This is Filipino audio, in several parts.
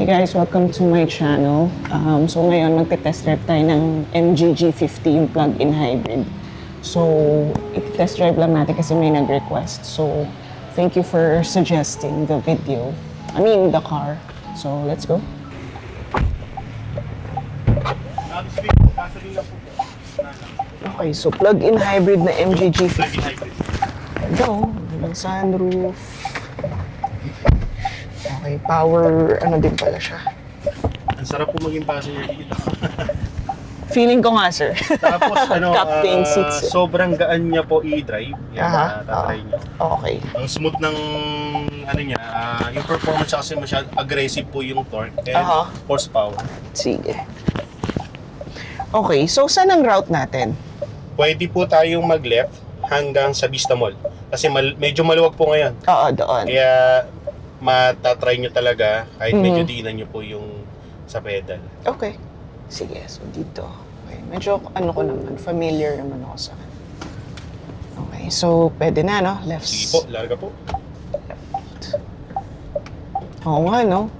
Hey guys, welcome to my channel. So ngayon magte-test drive tayo ng MG G50, yung plug-in hybrid. So, i-test drive lang natin kasi may nag-request. So, thank you for suggesting the video. The car. So, let's go. Okay, so plug-in hybrid na MG G50. Ito, magandang sunroof. Okay, power, din pala siya. Ang sarap po maging passenger dito. Feeling ko nga, sir. Tapos, Captain seats. sobrang gaan niya po i-drive. Yan, tatry niyo. Okay. Ang smooth ng, niya, yung performance kasi masyadong aggressive po yung torque and horsepower. Sige. Okay, so saan ang route natin? Pwede po tayong mag-left hanggang sa Vista Mall. Kasi medyo maluwag po ngayon. Oo, doon. Kaya matatry nyo talaga kahit medyo diinan nyo po yung sa pedal. Okay. Sige, so dito. Okay, medyo ko naman, familiar naman ako sa akin. Okay, so pwede na, no? Left. Sige po, larga po. Left. Oo nga, no?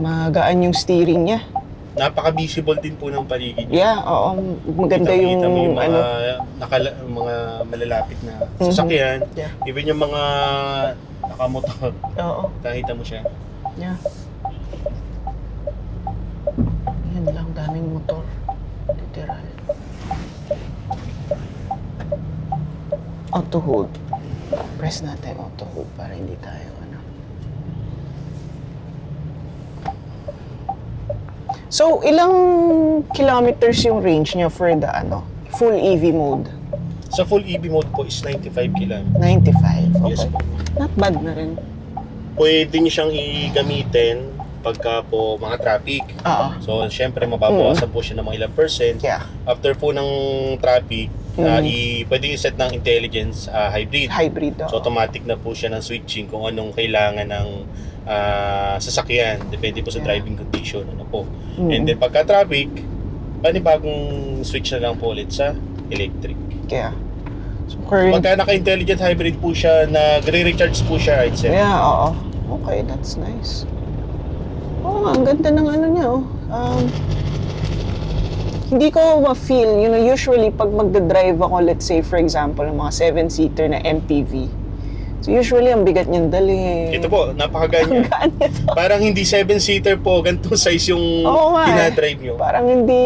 Magaan yung steering niya. Napaka-visible din po ng paligid niya. Yeah, oo. Maganda Kita mo yung mga malalapit na sasakyan. Yeah. Even yung mga nakamotor. Oo. Nakita mo siya. Yeah. Yan lang, daming motor. Literal. Auto hold. Press natin auto hold para hindi tayo So, ilang kilometers yung range niya for the full EV mode? Sa full EV mode po is 95 km. 95, okay. Yes po. Not bad na rin. Pwede niyo siyang i-gamitin pagka po mga traffic. Oo. So, syempre, mababawasan po siya ng mga ilang percent. Yeah. After po ng traffic, pwede i-set ng intelligence hybrid. Hybrid, So, automatic na po siya ng switching kung anong kailangan ng sasakyan. Depende po sa driving condition. And then, pagka traffic, panibagong switch na lang po ulit sa electric. Kaya. So, current... Pagka naka-intelligent hybrid po siya, nagre-recharge po siya, I'd say. Yeah, oo. Okay, that's nice. Oo nga, ang ganda ng niya, hindi ko ma-feel, usually pag magdadrive ako, let's say, for example, ng mga 7-seater na MPV. So, usually, ang bigat niyang dalhin. Ito po, napakagaan niya. Parang hindi 7-seater po, ganito size yung dinadrive nyo. Parang hindi,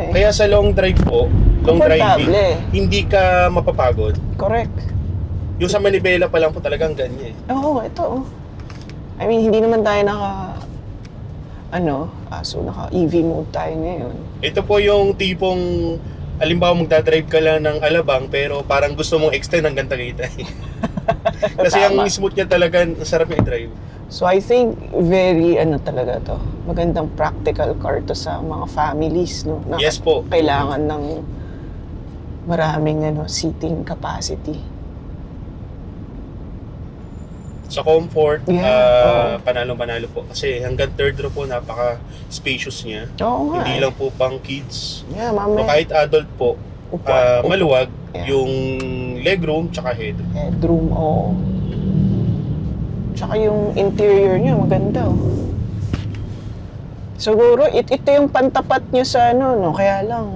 Kaya sa long drive po, long driving, hindi ka mapapagod. Correct. Yung sa manibela pa lang po talagang ganyan. Oo, ito. Hindi naman tayo naka-EV mode tayo ngayon. Ito po yung tipong, alimbawa magdadrive ka lang ng Alabang, pero parang gusto mong extend hanggang Tagaytay. Kasi ang smooth niya talaga, sarap yung i-drive. So I think very talaga to. Magandang practical car to sa mga families, no? Na Yes po. Kailangan ng maraming seating capacity. Sa comfort, Yeah, panalo-panalo po. Kasi hanggang third row po, napaka-spacious niya. Oo nga. Hindi lang po pang kids. Yeah, So mamaya. kahit adult po, maluwag Yeah. yung legroom tsaka headroom. Headroom, oo. Tsaka yung interior niya, maganda, Siguro, ito yung pantapat niya sa kaya lang,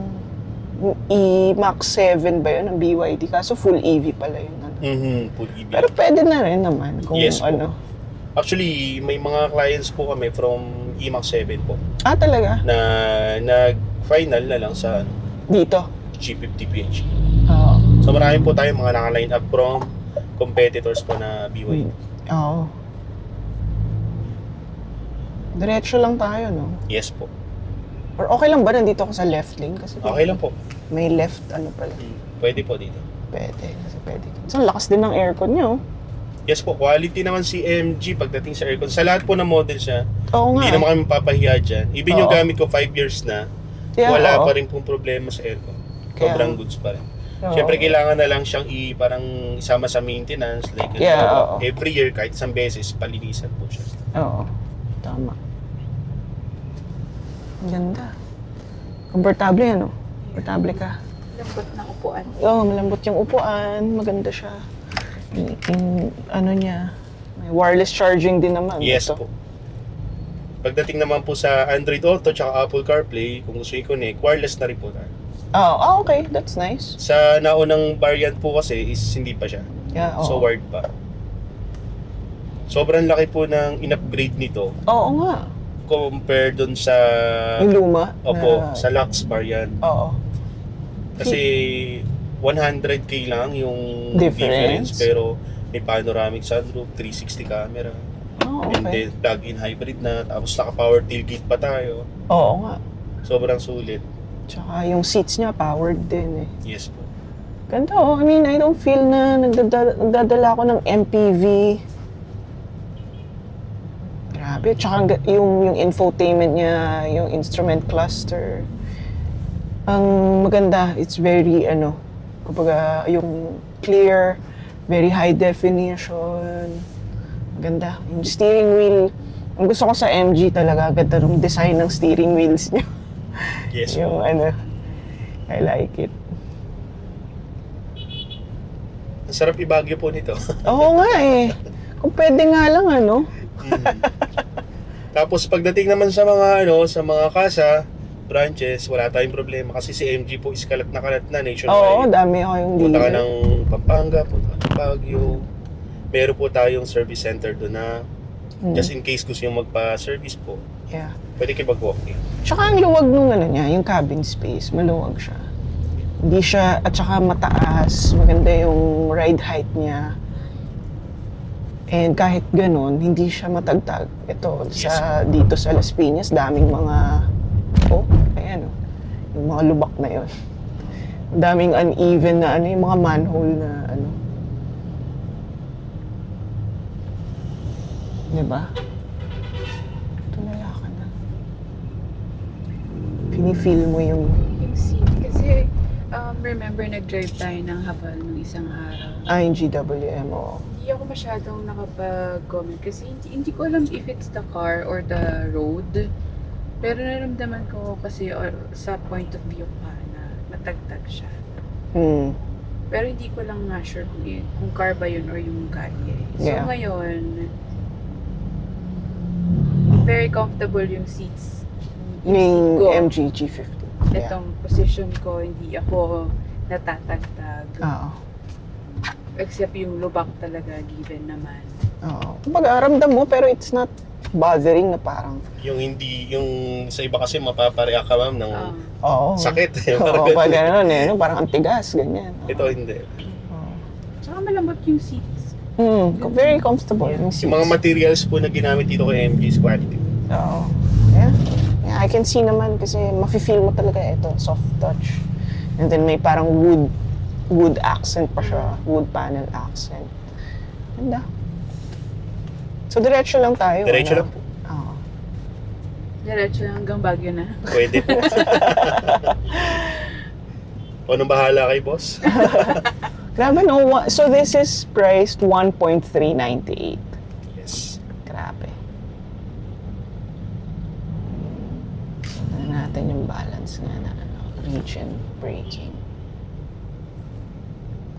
E-Max 7 ba yun, ang BYD? Kaso full EV pala yun, Full EV. Pero pwede na rin naman kung Yes po. Actually, may mga clients po kami from E-Max 7 po talaga? na nag-final na lang sa Dito? G50 PHE. Oo. So marami po tayong mga naka-line up from competitors po na BYD. Oo. Diretso lang tayo, no? Yes po. Or okay lang ba nandito ako sa left lane? Kasi Okay lang po. may left, pala. Pwede po dito. Pwede, kasi pwede. So, ang lakas din ng aircon niyo. Yes po, quality naman si MG pagdating sa aircon. Sa lahat po ng model siya, Oo nga. hindi naman kami papahiya dyan. Even yung Oo. gamit ko 5 years na, Yeah, wala oo. pa rin pong problema sa aircon. Kaya- Sobrang goods pa rin. Oo. Siyempre, kailangan na lang siyang parang isama sa maintenance. Like, Yeah, oo. every year, kahit isang beses, palinisan po siya. Oo. Tama. Ang ganda. Komportable yan, Komportable ka. Lambot ng upuan. Oo, malambot yung upuan. Maganda siya. Yung niya, may wireless charging din naman. Yes ito. po. Pagdating naman po sa Android Auto tsaka Apple CarPlay, kung gusto i-connect, wireless na rin po tayo. Okay. That's nice. Sa naunang variant po kasi is hindi pa siya. Yeah, oo. So wired pa. Sobrang laki po ng in-upgrade nito Oo nga. compare dun sa Yung luma. sa Lux variant. Oo. Kasi 100k lang yung Difference. pero may panoramic sunroof, 360 camera. And Okay. then plug-in hybrid na, tapos naka-power tailgate pa tayo. Oo nga. Sobrang sulit. Tsaka yung seats niya powered din eh. Yes po. Ganda I mean, I don't feel na nagdadala ako ng MPV. Grabe. Tsaka yung infotainment niya, yung instrument cluster. Ang maganda, it's very, kumbaga, yung clear, very high definition. Maganda. Yung steering wheel, ang gusto ko sa MG talaga, ganda yung design ng steering wheels niya. Yes Yung po. I like it. Ang sarap ibagyo po nito. Oo nga eh. Kung pwede nga lang Tapos pagdating naman sa mga sa mga kasa, branches, wala tayong problema kasi si MG po is kalat na Oo, nationwide. dami ako yung Punta ka dealer. ng Pampanga, punta ka ng Baguio. Meron po tayong service center doon na just in case gusto yung magpa-service po, Yeah. pwede kayo mag-walk-in. Tsaka ang luwag nung niya, yung cabin space, maluwag siya. Hindi siya, at saka mataas, maganda yung ride height niya. And kahit ganun, hindi siya matagtag. Ito, dito sa Las Piñas, daming mga, ayan yung mga lubak na yun. Daming uneven na yung mga manhole na Diba? Tulala ka na. Pinifeel mo yung seat. Kasi, remember, nag-drive tayo ng Habal nung isang araw. yung GWM, oo. Hindi ako masyadong nakapag-comment kasi hindi ko alam if it's the car or the road. Pero naramdaman ko kasi sa point of view pa na matagtag siya. Pero hindi ko lang nga sure kung car ba yun or yung kalye. So Yeah. ngayon, very comfortable yung seats. Yung Go. MG G50. Yeah. Itong position ko, hindi ako natatagtag. Oo. Except yung lubak talaga, given naman. Oo. Kumbaga, ramdam mo, pero it's not bothering na parang, Yung sa iba kasi mapapareact ka ma'am ng oo. sakit. Oo, pag gano'n parang ang tigas, ganyan. Ito hindi. Oo. Tsaka malambot yung seats. Very comfortable yung seats. Yung mga materials po na ginamit dito kay MG is quality. Oo. Yeah. I can see naman kasi mafe-feel mo talaga ito, soft touch. And then may parang wood accent pa siya, wood panel accent. Ganda. So diretso lang tayo. Diretso lang po. Oo. Diretso lang hanggang Baguio na. Pwede po. O anong bahala kay boss? Grabe no. So this is priced 1.398. Yes. Grabe. Ano natin yung balance nga na region braking.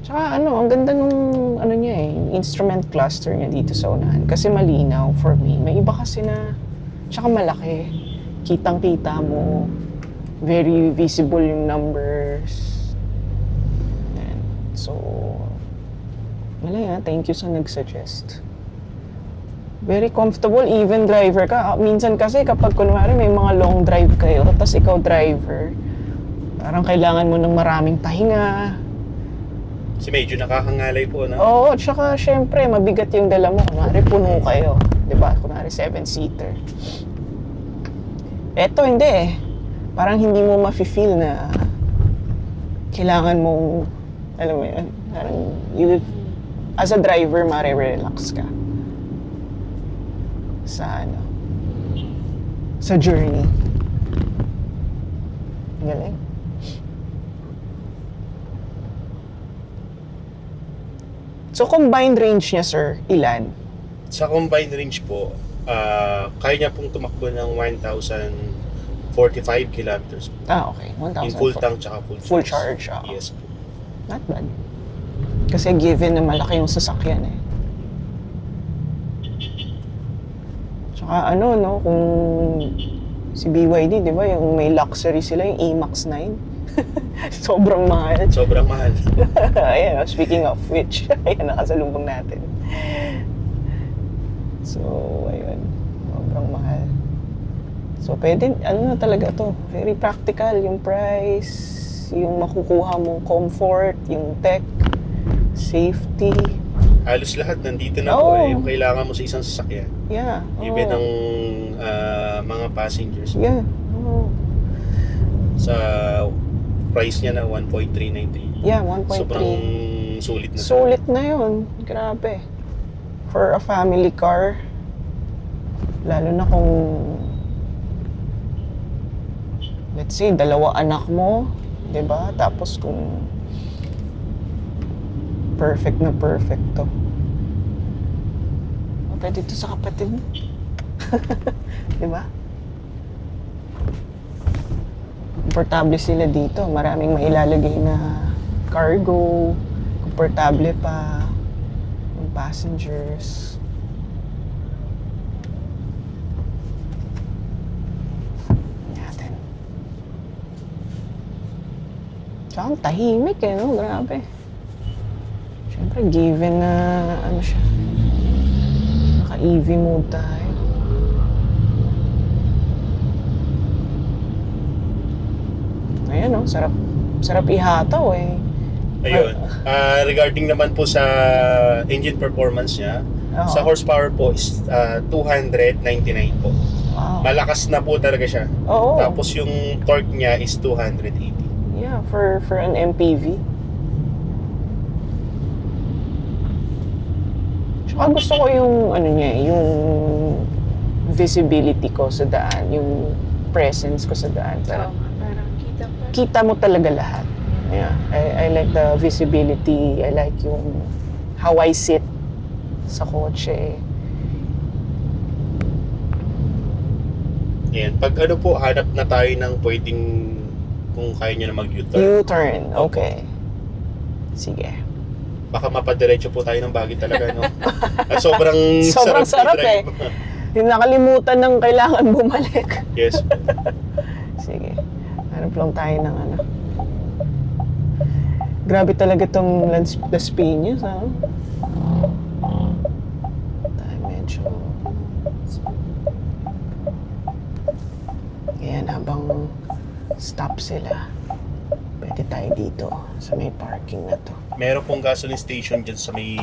Tsaka ang ganda nung niya yung instrument cluster niya dito sa unahan. Kasi malinaw for me. May iba kasi na, tsaka malaki. Kitang-kita mo. Very visible yung numbers. Ayan. So, thank you sa nag-suggest. Very comfortable, even driver ka. Minsan kasi kapag kunwari may mga long drive kayo, tapos ikaw driver, parang kailangan mo ng maraming pahinga. Kasi medyo nakakangalay po na. Oo, tsaka syempre, mabigat yung dala mo. Kunwari, puno kayo. Diba? Kunwari, 7-seater. Eto, hindi eh. Parang hindi mo mafe-feel na kailangan mong, alam mo yun, parang as a driver, mare-relax ka. Sa journey. Galing. So, combined range niya, sir, ilan? Sa combined range po, kaya niya pong tumakbo ng 1,045 kilometers. Okay. 1,000. In full tank tsaka Full charge, oo. Yes po. Not bad. Kasi given na malaki yung sasakyan eh. Tsaka Tsaka ano, no, kung si BYD, di ba, yung may luxury sila, yung E-Max 9. Sobrang mahal. Sobrang mahal. Ayan, speaking of which, ayan, nakasalubong natin. So, ayun, sobrang mahal. So, pwede, ano na talaga to, very practical, yung price, yung makukuha mong comfort, yung tech, safety. Halos lahat nandito na Oo. po yung kailangan mo sa isang sasakyan. Yeah. Even oo. ang mga passengers. Yeah. Oo. Sa price niya na 1.393. Yeah, 1.3. Sobrang sulit na. Sulit na yun. Grabe. For a family car, lalo na kung, let's say, 2 anak mo, 'di ba? Tapos kung perfect na perfect to. O, pwede to sa kapatid mo. 'Di ba? Komportable sila dito. Maraming mailalagay na cargo. Komportable pa yung passengers. Natin. Tsaka ang tahimik eh, no? Grabe. Siyempre, given na ano siya. Naka-EV mode tayo. Ayan, no? Sarap. Sarap ihataw eh. Ayun. Regarding naman po sa engine performance niya, Oo. sa horsepower po is 299 po. Wow. Malakas na po talaga siya. Oo. Tapos yung torque niya is 280. Yeah, for an MPV. Tsaka gusto ko yung ano niya, yung visibility ko sa daan, yung presence ko sa daan. Oo nga, parang kita pa. Kita mo talaga lahat. Yeah, I like the visibility. I like yung how I sit sa kotse. Ayan. Pag ano po, hanap na tayo ng pwedeng kung kaya nyo na mag-U-turn. U-turn, okay. Sige. Baka mapadiretso po tayo ng Baguio talaga, no? At sobrang Sobrang sarap i-drive. Yung nakalimutan ng kailangan bumalik. Yes. Sige. Hanap lang tayo ng ano. Grabe talaga tong Las Piñas, ha? Tayo medyo... Ayan, habang stop sila, pwede tayo dito sa may parking na to. Meron pong gasoline station dyan sa may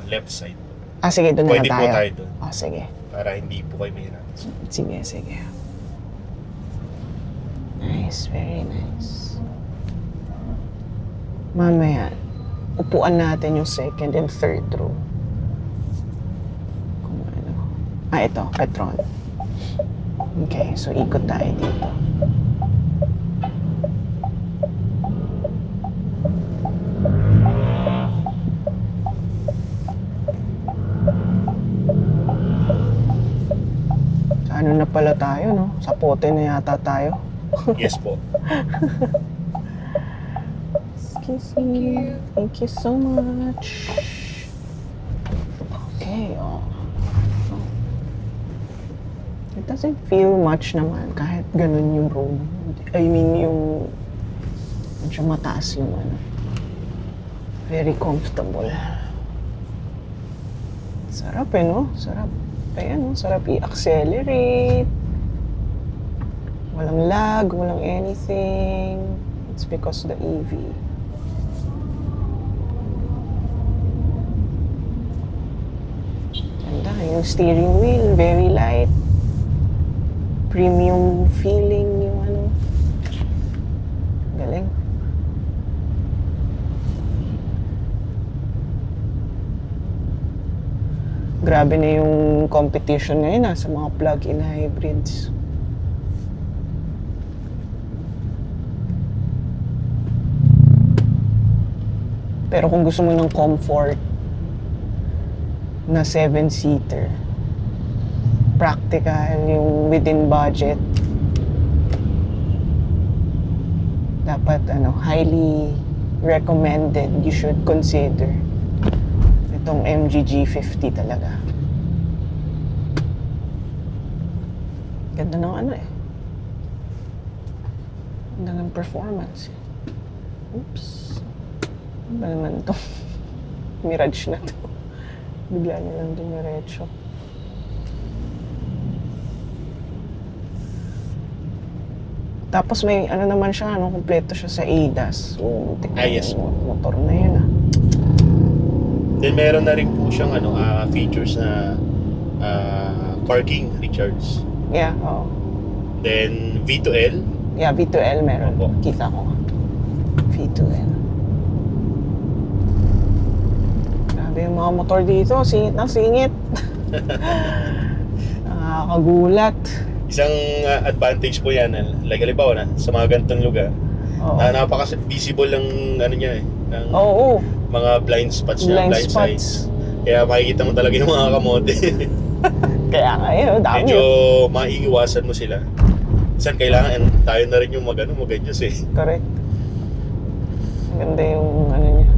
left side. Ah, sige, doon na Pwede lang po tayo. tayo doon. Ah, sige. Para hindi po kayo mahirap. Sige, sige. Nice, very nice. Mamaya, upuan natin yung second and third row. Kung ano. Ah, ito, Petron. Okay, so ikot tayo dito. Sa ano na pala tayo, no? Sa pote na yata tayo. Yes po. Excuse me. Thank you so much. Okay, oh. It doesn't feel much naman kahit ganun yung road. I mean, yung medyo mataas yung ano. Very comfortable. Sarap eh, no? Sarap. Ayan, no? Sarap i-accelerate. Walang lag, walang anything. It's because the EV. Ganda, yung steering wheel, very light. Premium feeling yung ano. Galing. Grabe na yung competition ngayon sa mga plug-in hybrids. Pero kung gusto mo ng comfort na 7-seater, practical, yung within budget, dapat highly recommended, you should consider itong MG G50 talaga. Ganda ng ano eh. Ganda ng performance. Oops. Ano ba naman to? Mirage na to. Bigla na lang dumiretso. Tapos may ano naman siya, ano, kompleto siya sa ADAS. So, Yes. Motor na yun ah. Then meron na rin po siyang features na parking recharge. Yeah, oo. Then V2L. Yeah, V2L meron. Opo. Kita ko nga. V2L. Grabe yung mga motor dito. Singit na singit. Nakakagulat. Isang advantage po yan, like halimbawa na sa mga ganitong lugar, Oo. napaka-visible ng ano niya eh, ng Oo. mga blind spots niya, Blind blind spots. sides. Kaya makikita mo talaga yung mga kamote. Kaya nga yun, dami. Medyo maiiwasan mo sila. Minsan kailangan tayo na rin yung mag-adjust eh. Correct. Maganda yung ano niya.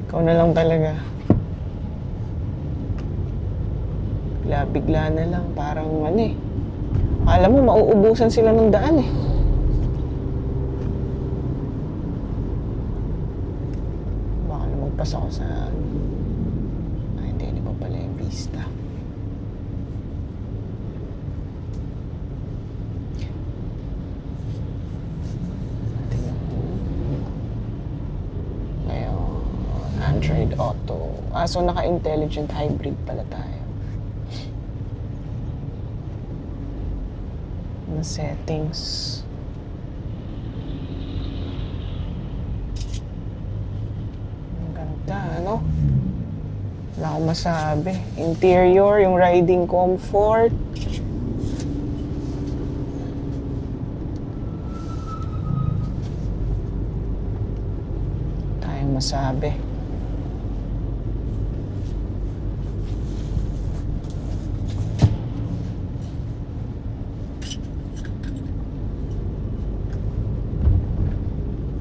Ikaw na lang talaga. Bigla na lang. Parang ano eh. Alam mo, mauubusan sila ng daan eh. Baka na magpas ako sa... Ay, hindi pa pala yung vista. Tingnan ko. Ngayon, Android Auto. So naka-intelligent hybrid pala tayo. Na settings. Ang ganda, ano? Wala akong masabi. Interior, yung riding comfort. Tayong masabi.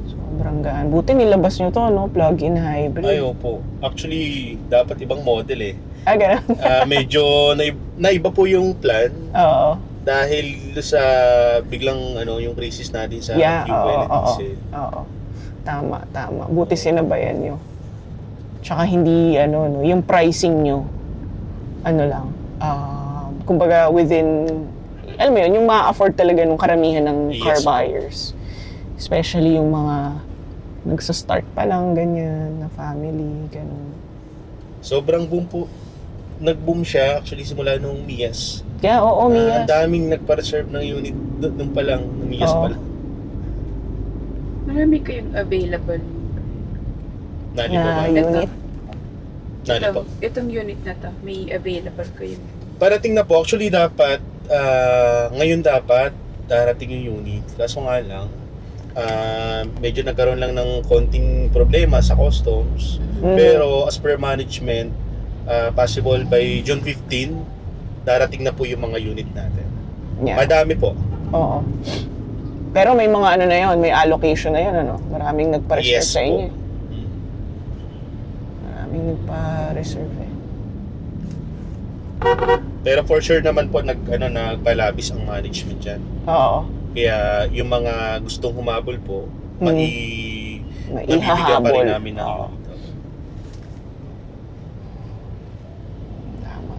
Sobrang gaan. Buti nilabas nyo to, no? Plug-in hybrid. Ay, opo. Actually, dapat ibang model eh. Ganun. Medyo naiba po yung plan Oo. dahil sa biglang yung crisis natin sa Yeah, fuel oo, and oo. diesel. Oo. Tama, tama. Buti sinabayan nyo. Tsaka hindi, no, yung pricing nyo, lang, kumbaga within, alam mo yun, yung ma-afford talaga ng karamihan ng Yes car po. buyers. Especially yung mga nagsa-start pa lang, ganyan, na family, ganun. Sobrang boom po. Nag-boom siya actually simula nung Mias. Yeah, oo, Mia. Ang daming nagpa-reserve ng unit nung pa lang, nung Mias Oo. pa lang. Marami kayong available. Nani po ba? Na unit. Nani po? Itong unit na to, may available kayong. Parating na po. Actually dapat, ngayon dapat darating yung unit. Kaso nga lang, medyo nagkaroon lang ng konting problema sa customs. Mhm. Pero as per management, possible by June 15, darating na po yung mga unit natin. Yeah. Madami po. Oo. Pero may mga ano na yun, may allocation na yun, ano? Maraming nagpa-reserve Yes sa po. inyo. Maraming nagpa-reserve eh. Pero for sure naman po nagpalabis ang management dyan. Oo. Kaya yung mga gustong humabol po, mabibigyan pa Maihahabol. rin namin ng Oo. unit. Tama.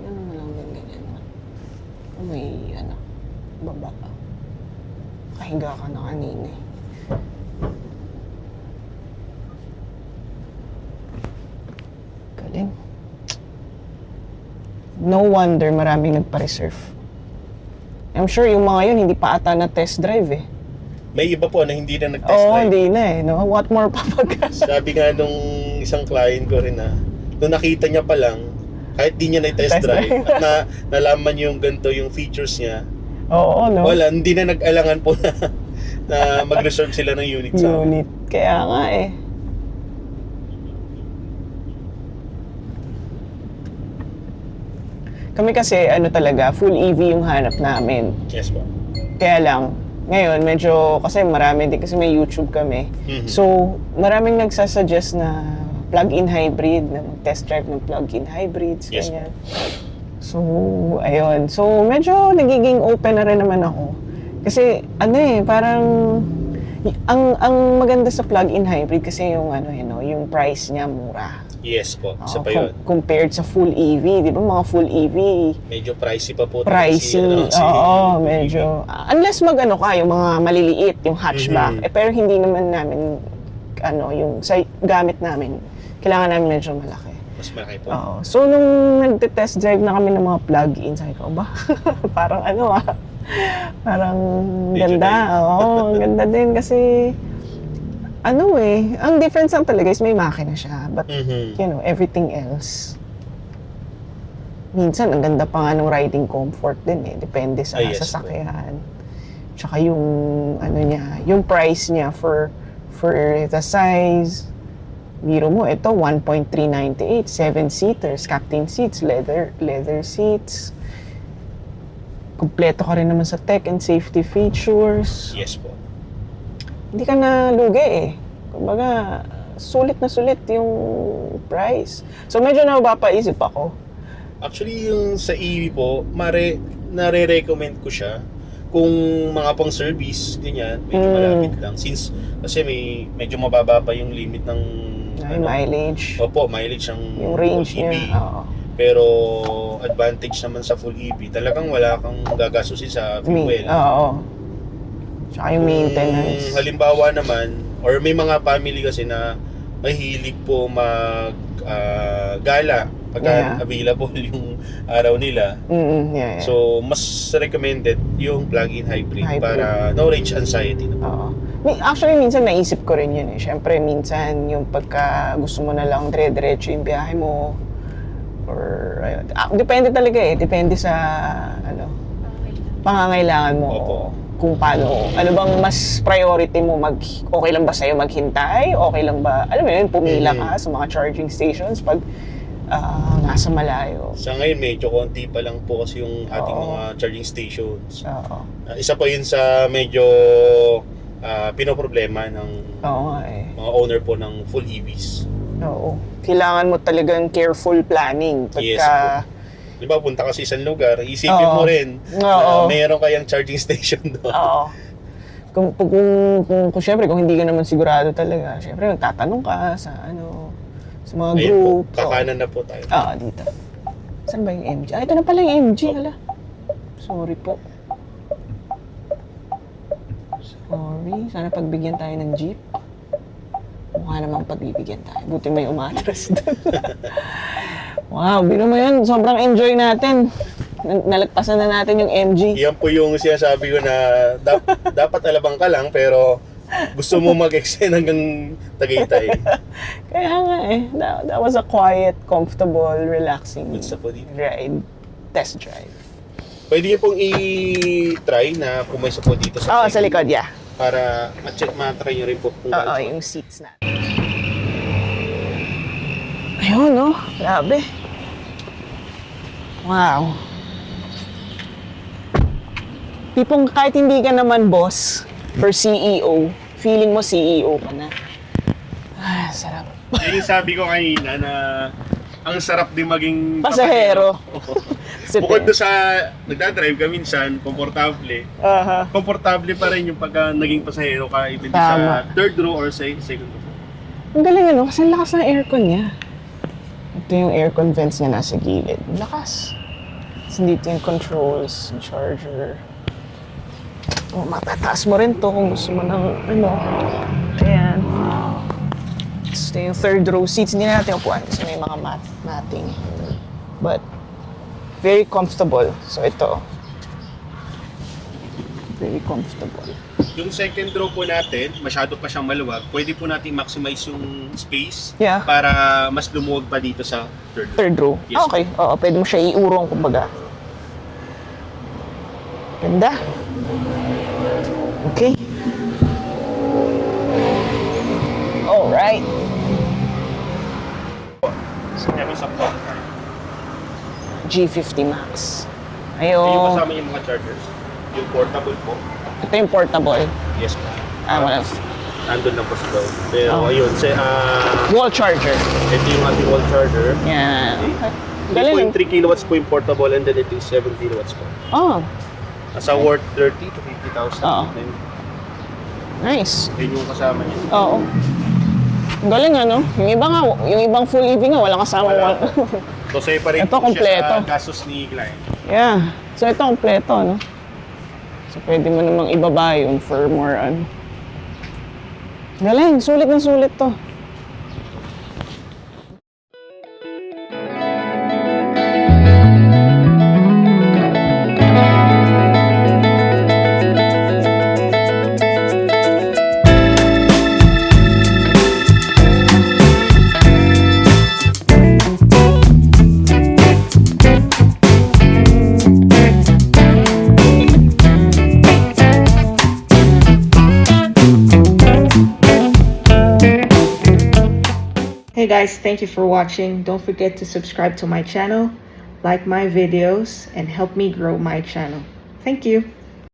Ano na lang din ganyan. May baba. Kahiga ka na kanina eh. Galing. No wonder maraming nagpa-reserve. I'm sure yung mga yun hindi pa ata na test drive eh. May iba po na hindi na nag-test Oo, drive. hindi na eh. No? What more pa pagka? Sabi nga nung isang client ko rin nung nakita niya pa lang, kahit di niya na-test Test drive, drive. at nalaman niya yung ganito, yung features niya, Oo, no? wala, hindi na nag-alangan po na mag-reserve sila ng unit sa amin. Unit. Kaya nga eh. Kami kasi, ano talaga, full EV yung hanap namin. Yes po. Kaya lang, ngayon, medyo, kasi marami din, kasi may YouTube kami. Mhm. So, maraming nagsasuggest na plug-in hybrid, na mag-test drive ng plug-in hybrids, Yes, ganyan. So, ayun. So, medyo nagiging open na rin naman ako. Kasi, ano parang, ang maganda sa plug-in hybrid kasi yung, yung price niya mura. Yes po, isa Oo, pa yun. compared sa full EV, di ba mga full EV, Medyo pricey pa po. pricey. Oo, medyo. Unless yung mga maliliit, yung hatchback. Mhm. Pero hindi naman namin, yung sa gamit namin, kailangan namin medyo malaki. Mas malaki po. Oo. So, nung nagte-test drive na kami ng mga plug-in, sabi ko, ba, parang parang Medyo ganda. Oo, ganda din kasi, ang difference lang talaga is may makina siya. But, Mhm. everything else. Minsan, ang ganda pa nga ng riding comfort din Depende sa Yes, sasakyan. Tsaka yung, yung price niya for the size. Biro mo, ito, 1.398, 7-seaters, captain seats, leather seats. Kumpleto ka rin naman sa tech and safety features. Yes po. Hindi ka na lugi Kumbaga, sulit na sulit yung price. So, medyo napapaisip ako. Actually, yung sa EV po, nare-recommend ko siya kung mga pang service, ganyan, medyo malapit lang. Since, kasi medyo mababa pa yung limit ng Mileage. Opo, mileage ng Yung range full EV. niya. Oo. Pero advantage naman sa full EV, talagang wala kang gagastusin sa fuel. Oo. Tsaka yung maintenance. Halimbawa naman, or may mga family kasi na mahilig po gala pagka available yung araw nila. Yeah. So, mas recommended yung plug-in hybrid para no range anxiety. Oo. Actually, minsan naisip ko rin yun Siyempre, minsan yung pagka gusto mo na lang dire-diretso yung biyahe mo, or depende talaga depende sa pangangailangan mo. Opo. Kung paano, ano bang mas priority mo, okay lang ba sa'yo maghintay? Okay lang ba, alam mo yun, pumila ka sa mga charging stations pag nasa malayo. Sa ngayon, medyo konti pa lang po kasi yung ating mga charging stations. Oo. Isa pa yun sa medyo pinoproblema ng Oo nga mga owner po ng full EVs. Oo. Kailangan mo talagang careful planning Yes pagka... Di ba, punta ka sa isang lugar, isipin mo rin na mayroon kayang charging station doon. Oo. Kung syempre, kung hindi ka naman sigurado talaga, syempre, magtatanong ka sa sa mga Ayun group. po, kakanan na po tayo. Dito. Saan ba yung MG? Ito na pala yung MG, hala. Sorry po. Sorry. Sana pagbigyan tayo ng jeep. Mukha namang pagbibigyan tayo. Buti may umatras doon. Wow, biro mo yun. Sobrang enjoy natin. Nalagpasan na natin yung MG. Yan po yung sinasabi ko na dapat alabang ka lang pero gusto mo mag-extend hanggang Tagaytay. Kaya nga that was a quiet, comfortable, relaxing Good stuff po dito. ride. Test drive. Pwede niyo pong i-try na pumaysa po dito sa Sa likod, yeah. para ma-try niyo rin po kung Oo, yung seats natin. Ayun, grabe. Wow. Tipong kahit hindi ka naman boss or CEO, feeling mo CEO ka na. Sarap. Yan yung sabi ko kanina na ang sarap din maging Pasahero. Bukod doon sa nagdadrive ka minsan, komportable. Komportable pa rin yung pagka naging pasahero ka even sa third row or sa second row. Ang galing kasi ang lakas ng aircon niya. Ito yung aircon vents niya nasa gilid. Ang lakas. Tapos dito yung controls, yung charger. Matataas mo rin to kung gusto mo ng Ayan. Tapos ito yung third row seats. Hindi na natin upuan kasi may mga matting. But, very comfortable. So ito. Very comfortable. Yung second row po natin, masyado pa siyang maluwag. Pwede po natin maximize yung space para mas lumuwag pa dito sa third row. Third row? Yes. Okay. Oo, pwede mo siya iurong kumbaga. Ganda. Okay. Alright. Pero sa G50 Max. Yung Ayun. kasama yung mga chargers. Yung portable po. Ito yung portable. Yes po. Wala. Nandun lang po sa loob. Pero Oh. ayun, Wall charger. ito yung ating wall charger. Yan. Okay. Galing. 3.3 kilowatts po yung portable and then ito is 7 kilowatts po. Oh, Nasa worth 30 to 50,000. Oo. nice. Yun yung kasama niya. Oo. Galing ano? Yung ibang full EV nga, walang kasama. Wala. So separate Ito, po siya kompleto. sa gastos ni client. Yeah. So ito kompleto, no? So pwede mo namang ibaba yun for more ano. Galing, sulit na sulit to. Hey guys, thank you for watching. Don't forget to subscribe to my channel, like my videos, and help me grow my channel. Thank you.